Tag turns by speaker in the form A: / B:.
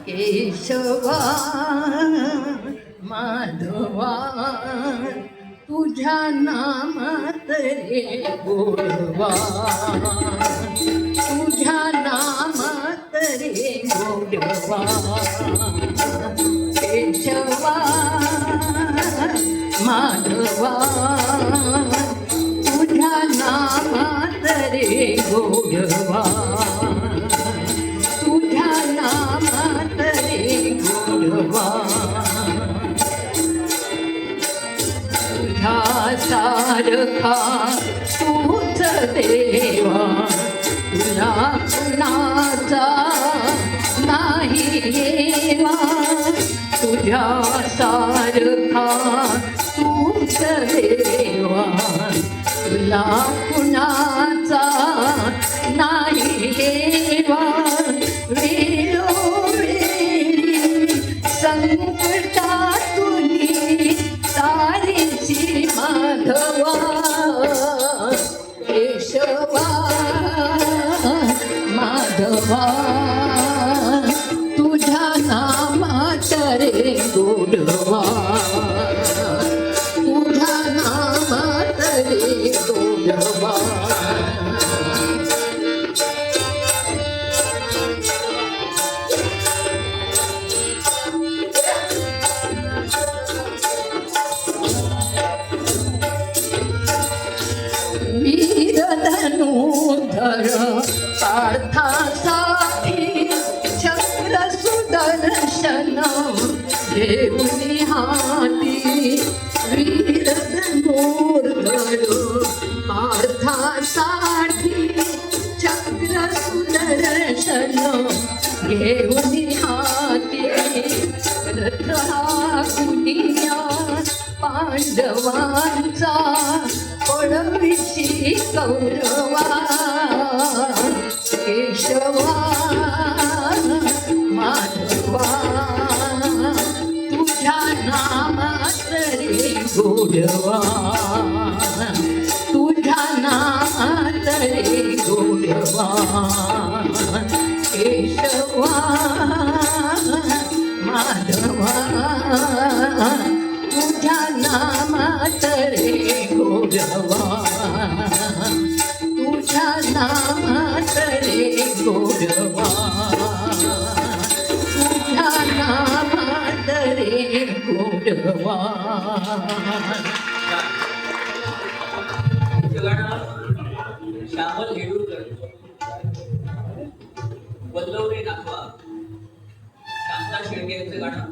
A: केशवा माधवा तुझ्या नामात रे गोडवा, तुझ्या नामात रे गोडवा. केशवा माधवा तुझ्या नामात रे गोडवा, तुझ्या नामात रे गोडवा. तुझ्या सारखा तूच देवा, तुला कुणाचा नाही येवा. तुझ्या सारखा तूच देवा, तुला कुणाचा नाही येवा. वेळोवेळी संकटातुनी तारीची माधवा. केशवा माधवा तुझ्या नामात रे गोडवा, तुझ्या नामात रे गोडवा. वीरधनुधर पार्थासाठी चक्र सुदर्शन घेऊन हाती. वीरधनुधर पार्थासाठी चक्र सुदर्शन घेऊन हाती. रथ हा कुनिया पांडवांचा पळविशी कौरवा. केशवा माधवा तुझ्या नामात रे गोडवा, तुझ्या नामात रे गोडवा. केशवा माधवा तुझ्या नामात रे गोडवा, तुझ्या नामात रे गोडवा, तुझ्या नामात रे गोडवा.
B: श्यामल हेडूरकर वल्लवरे नाथवा, शांता शेळके यांचं गाणं